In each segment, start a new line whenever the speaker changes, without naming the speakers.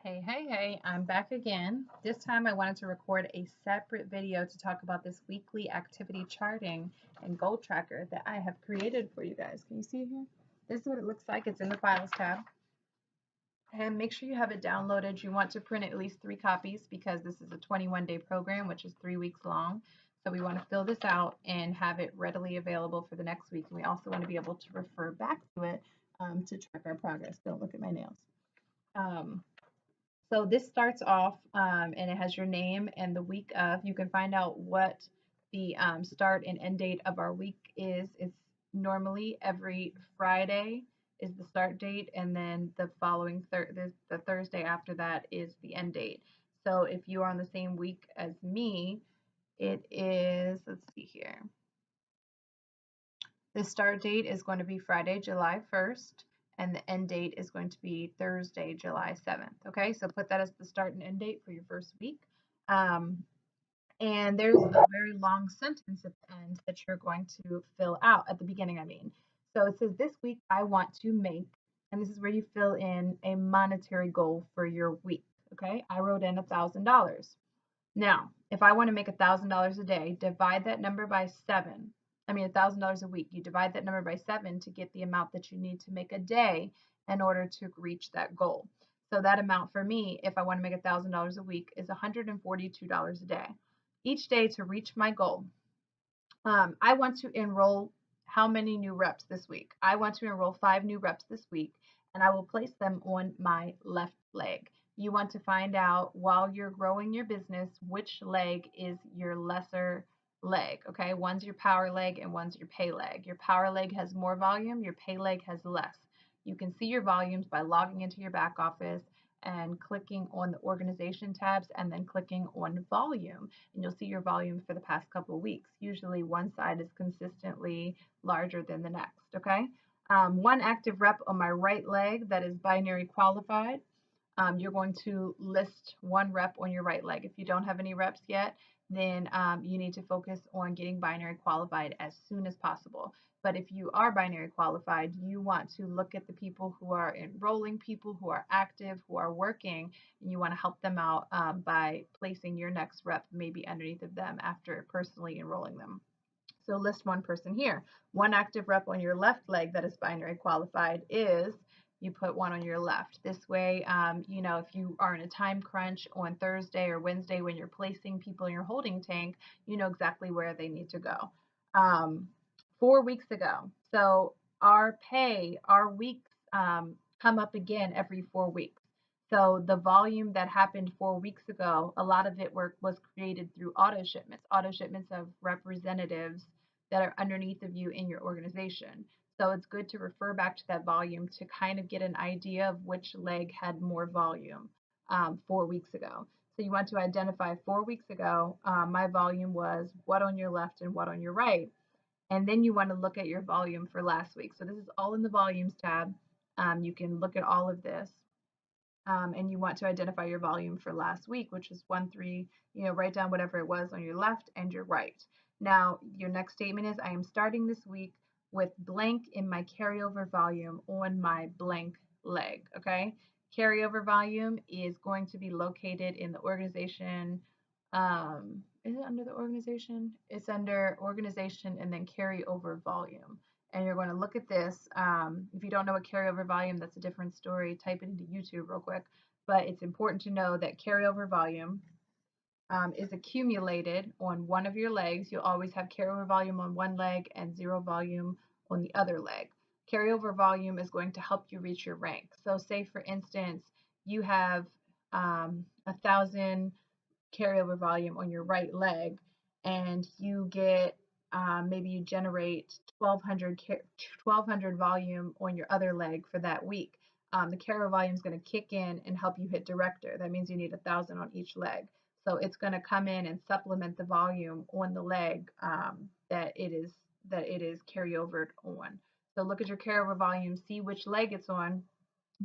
Hey, I'm back again. This time I wanted to record a separate video to talk about this weekly activity charting and goal tracker that I have created for you guys. Can you see it here? This is what it looks like. It's in the Files tab. And make sure you have it downloaded. You want to print at least 3 copies because this is a 21-day program, which is 3 weeks long. So we want to fill this out and have it readily available for the next week. And we also want to be able to refer back to it to track our progress. Don't look at my nails. So this starts off and it has your name and the week of. You can find out what the start and end date of our week is. It's normally every Friday is the start date, and then the following the Thursday after that is the end date. So if you are on the same week as me, it is, let's see here. The start date is going to be Friday, July 1st, and the end date is going to be Thursday, July 7th. Okay, so put that as the start and end date for your first week. And there's a very long sentence at the end that you're going to fill out at the beginning, I mean. So it says, this week I want to make, and this is where you fill in a monetary goal for your week. Okay, I wrote in $1,000. Now, if I want to make $1,000 a day, divide that number by 7. I mean, $1,000 a week. You divide that number by 7 to get the amount that you need to make a day in order to reach that goal. So that amount for me, if I want to make $1,000 a week, is $142 a day. Each day to reach my goal, I want to enroll how many new reps this week? I want to enroll 5 new reps this week, and I will place them on my left leg. You want to find out while you're growing your business which leg is your lesser leg. Okay, one's your power leg and one's your pay leg. Your power leg has more volume, your pay leg has less. You can see your volumes by logging into your back office and clicking on the organization tabs and then clicking on volume, and you'll see your volume for the past couple of weeks. Usually one side is consistently larger than the next. Okay, one active rep on my right leg that is binary qualified. You're going to list 1 rep on your right leg. If you don't have any reps yet, then you need to focus on getting binary qualified as soon as possible. But if you are binary qualified, you want to look at the people who are enrolling, people who are active, who are working, and you want to help them out by placing your next rep maybe underneath of them after personally enrolling them. So list 1 person here. 1 active rep on your left leg that is binary qualified is, you put 1 on your left. This way, if you are in a time crunch on Thursday or Wednesday when you're placing people in your holding tank, you know exactly where they need to go. 4 weeks ago. So our weeks come up again every 4 weeks. So the volume that happened 4 weeks ago, a lot of it was created through auto shipments of representatives that are underneath of you in your organization. So it's good to refer back to that volume to kind of get an idea of which leg had more volume 4 weeks ago. So you want to identify 4 weeks ago, my volume was what on your left and what on your right. And then you want to look at your volume for last week. So this is all in the volumes tab. You can look at all of this. And you want to identify your volume for last week, which is 1, 3, write down whatever it was on your left and your right. Now, your next statement is, I am starting this week with blank in my carryover volume on my blank leg, okay? Carryover volume is going to be located in the organization. Is it under the organization? It's under organization and then carryover volume. And you're going to look at this. If you don't know what carryover volume, that's a different story. Type it into YouTube real quick. But it's important to know that carryover volume is accumulated on one of your legs. You'll always have carryover volume on one leg and 0 volume on the other leg. Carryover volume is going to help you reach your rank. So say, for instance, you have 1,000 carryover volume on your right leg, and you get maybe you generate 1,200 volume on your other leg for that week. The carryover volume is going to kick in and help you hit director. That means you need 1,000 on each leg. So it's going to come in and supplement the volume on the leg that it is carryovered on. So look at your carryover volume, see which leg it's on,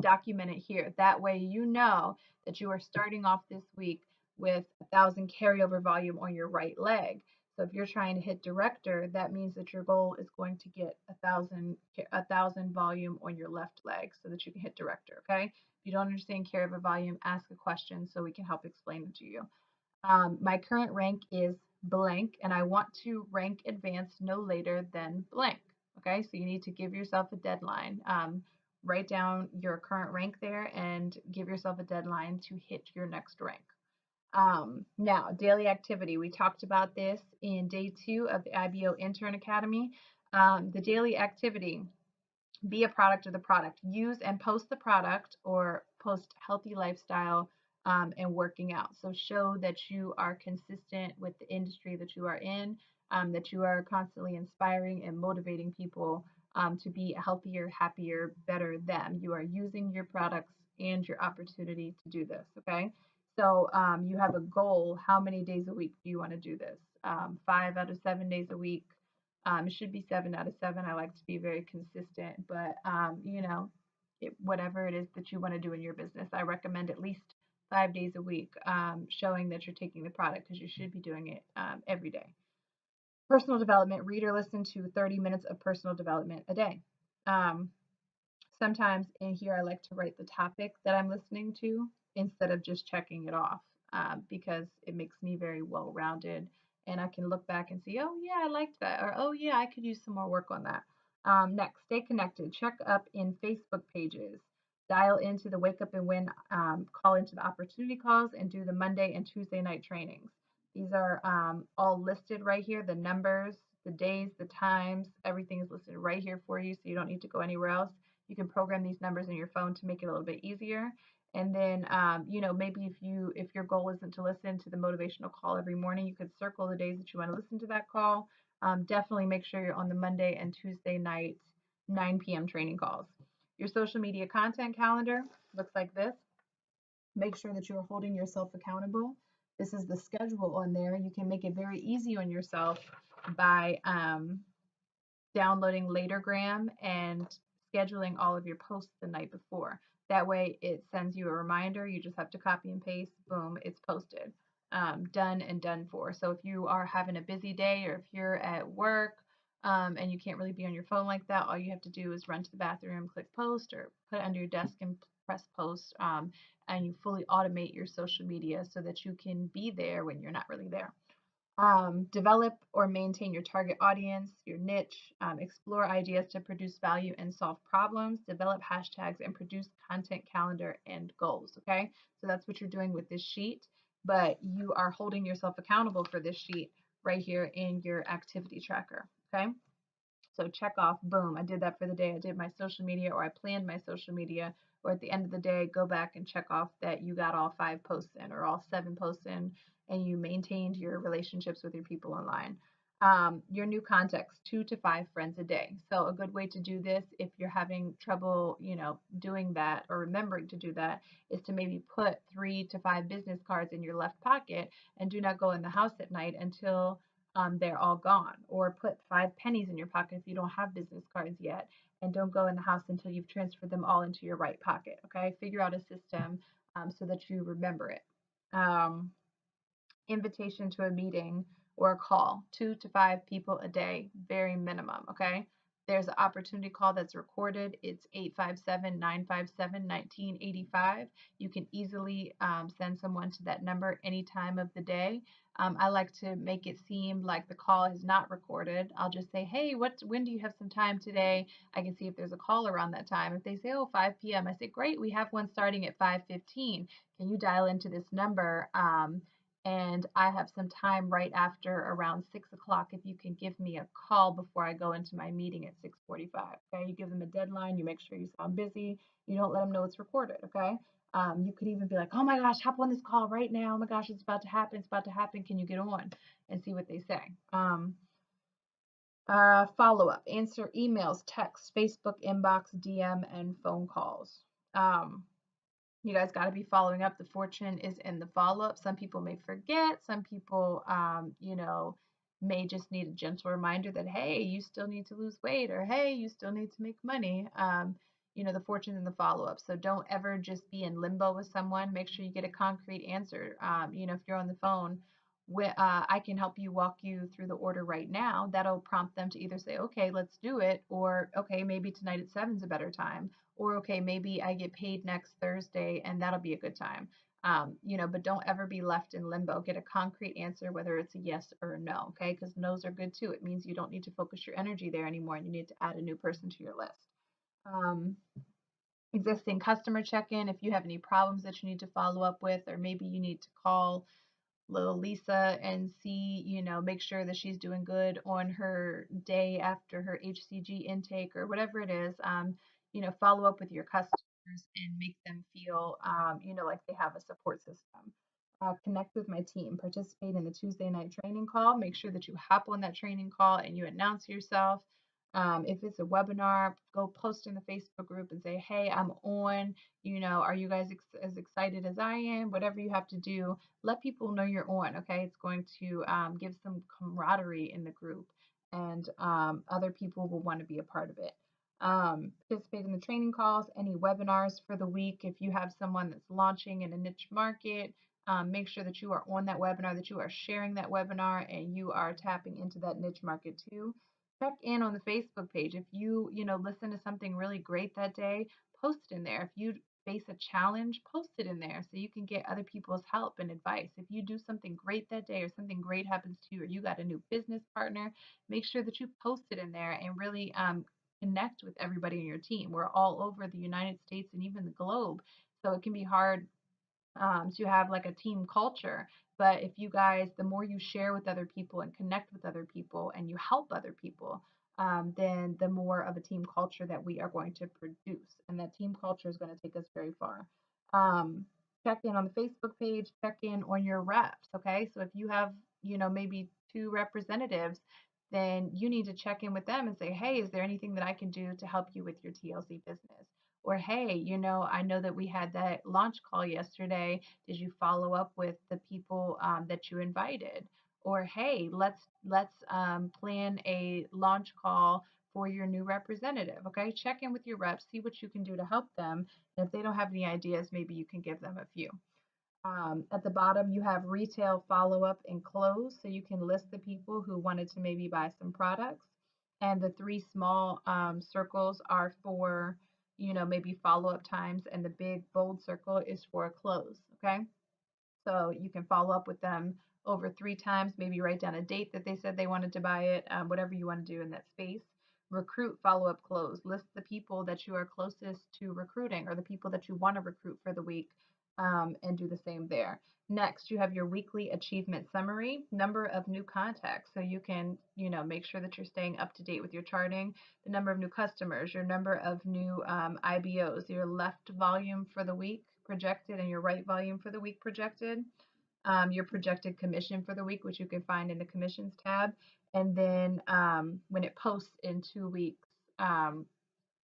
document it here. That way you know that you are starting off this week with 1,000 carryover volume on your right leg. So if you're trying to hit director, that means that your goal is going to get a thousand volume on your left leg so that you can hit director. Okay. If you don't understand carryover volume, ask a question so we can help explain it to you. My current rank is blank, and I want to rank advanced no later than blank. Okay, so you need to give yourself a deadline. Write down your current rank there and give yourself a deadline to hit your next rank. Now, daily activity. We talked about this in day 2 of the IBO Intern Academy. The daily activity, be a product of the product. Use and post the product or post healthy lifestyle and working out. So show that you are consistent with the industry that you are in, that you are constantly inspiring and motivating people to be a healthier, happier, better them. You are using your products and your opportunity to do this. Okay. So you have a goal. How many days a week do you want to do this? 5 out of 7 days a week. It should be 7 out of 7. I like to be very consistent, but whatever it is that you want to do in your business, I recommend at least 5 days a week, showing that you're taking the product because you should be doing it every day. Personal development, read or listen to 30 minutes of personal development a day. Sometimes in here, I like to write the topic that I'm listening to instead of just checking it off because it makes me very well rounded and I can look back and see, oh, yeah, I liked that, or oh, yeah, I could use some more work on that. Next, stay connected. Check up in Facebook pages. Dial into the Wake Up and Win, call into the opportunity calls, and do the Monday and Tuesday night trainings. These are all listed right here, the numbers, the days, the times, everything is listed right here for you, so you don't need to go anywhere else. You can program these numbers in your phone to make it a little bit easier. And then, maybe if your goal isn't to listen to the motivational call every morning, you could circle the days that you want to listen to that call. Definitely make sure you're on the Monday and Tuesday night 9 p.m. training calls. Your social media content calendar looks like this. Make sure that you're holding yourself accountable. This is the schedule on there. You can make it very easy on yourself by downloading Latergram and scheduling all of your posts the night before. That way it sends you a reminder. You just have to copy and paste, boom, it's posted. Done and done for. So if you are having a busy day or if you're at work and you can't really be on your phone like that, all you have to do is run to the bathroom, click post, or put it under your desk and press post. And you fully automate your social media so that you can be there when you're not really there. Develop or maintain your target audience, your niche, explore ideas to produce value and solve problems, develop hashtags, and produce content calendar and goals. Okay, so that's what you're doing with this sheet, but you are holding yourself accountable for this sheet right here in your activity tracker. Okay. So check off, boom, I did that for the day. I did my social media or I planned my social media. Or at the end of the day, go back and check off that you got all 5 posts in or all 7 posts in and you maintained your relationships with your people online. Your new contacts, 2 to 5 friends a day. So a good way to do this if you're having trouble, doing that or remembering to do that is to maybe put 3 to 5 business cards in your left pocket and do not go in the house at night until they're all gone. Or put 5 pennies in your pocket if you don't have business cards yet, and don't go in the house until you've transferred them all into your right pocket. Okay, figure out a system so that you remember it. Um, Invitation to a meeting or a call, 2 to 5 people a day, very minimum. Okay. There's an opportunity call that's recorded. It's 857-957-1985. You can easily send someone to that number any time of the day. I like to make it seem like the call is not recorded. I'll just say, hey, when do you have some time today? I can see if there's a call around that time. If they say, oh, 5 p.m., I say, great, we have one starting at 5:15. Can you dial into this number? And I have some time right after around 6 o'clock if you can give me a call before I go into my meeting at 6:45. Okay, you give them a deadline, you make sure you sound busy, you don't let them know it's recorded. Okay, you could even be like, oh my gosh, hop on this call right now. Oh my gosh, it's about to happen. It's about to happen. Can you get on and see what they say? Follow up, answer emails, text, Facebook inbox, DM, and phone calls. You guys got to be following up. The fortune is in the follow up. Some people may forget. Some people, may just need a gentle reminder that, hey, you still need to lose weight, or hey, you still need to make money. The fortune in the follow up. So don't ever just be in limbo with someone. Make sure you get a concrete answer. If you're on the phone I can help you walk you through the order right now. That'll prompt them to either say, okay, let's do it, or okay, maybe tonight at 7's a better time, or okay, maybe I get paid next Thursday and that'll be a good time. But don't ever be left in limbo. Get a concrete answer, whether it's a yes or a no, okay? Because no's are good too. It means you don't need to focus your energy there anymore and you need to add a new person to your list. Um, Existing customer check-in, if you have any problems that you need to follow up with, or maybe you need to call little Lisa and see, make sure that she's doing good on her day after her HCG intake or whatever it is. Follow up with your customers and make them feel, like they have a support system. Connect with my team, participate in the Tuesday night training call. Make sure that you hop on that training call and you announce yourself. If it's a webinar, go post in the Facebook group and say, hey, I'm on. Are you guys as excited as I am? Whatever you have to do, let people know you're on. Okay, it's going to give some camaraderie in the group, and other people will want to be a part of it. Participate in the training calls, any webinars for the week. If you have someone that's launching in a niche market, make sure that you are on that webinar, that you are sharing that webinar, and you are tapping into that niche market too. Check in on the Facebook page. If you listen to something really great that day, post it in there. If you face a challenge, post it in there so you can get other people's help and advice. If you do something great that day or something great happens to you or you got a new business partner, make sure that you post it in there and really connect with everybody in your team. We're all over the United States and even the globe. So it can be hard to have like a team culture. But if you guys, the more you share with other people and connect with other people and you help other people, then the more of a team culture that we are going to produce. And that team culture is going to take us very far. Um, Check in on the Facebook page, check in on your reps. Okay. So if you have, maybe 2 representatives, then you need to check in with them and say, hey, is there anything that I can do to help you with your TLC business? Or hey, I know that we had that launch call yesterday. Did you follow up with the people that you invited? Or hey, let's plan a launch call for your new representative. Okay, check in with your reps, see what you can do to help them. And if they don't have any ideas, maybe you can give them a few. At the bottom, you have retail follow up and close. So you can list the people who wanted to maybe buy some products. And the 3 small circles are for, maybe follow up times. And the big bold circle is for a close. Okay. So you can follow up with them over 3 times, maybe write down a date that they said they wanted to buy it, whatever you want to do in that space. Recruit, follow up, close. List the people that you are closest to recruiting or the people that you want to recruit for the week, and do the same there. Next, you have your weekly achievement summary, number of new contacts. So you can, make sure that you're staying up to date with your charting, the number of new customers, your number of new IBOs, your left volume for the week projected and your right volume for the week projected, your projected commission for the week, which you can find in the commissions tab. And then when it posts in 2 weeks,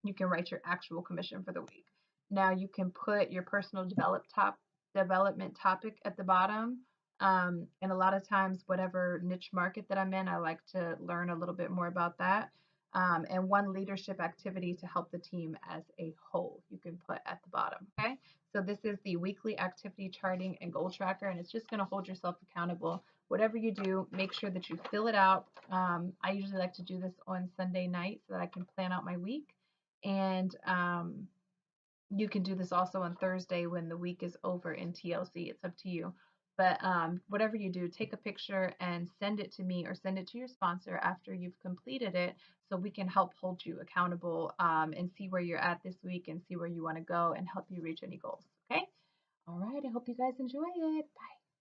you can write your actual commission for the week. Now you can put your personal development topic at the bottom. And a lot of times, whatever niche market that I'm in, I like to learn a little bit more about that. And one leadership activity to help the team as a whole, you can put at the bottom. Okay. So this is the weekly activity charting and goal tracker, and it's just going to hold yourself accountable. Whatever you do, make sure that you fill it out. I usually like to do this on Sunday night so that I can plan out my week. And you can do this also on Thursday when the week is over in TLC. It's up to you. But whatever you do, take a picture and send it to me or send it to your sponsor after you've completed it so we can help hold you accountable, and see where you're at this week and see where you want to go and help you reach any goals. Okay? All right. I hope you guys enjoy it. Bye.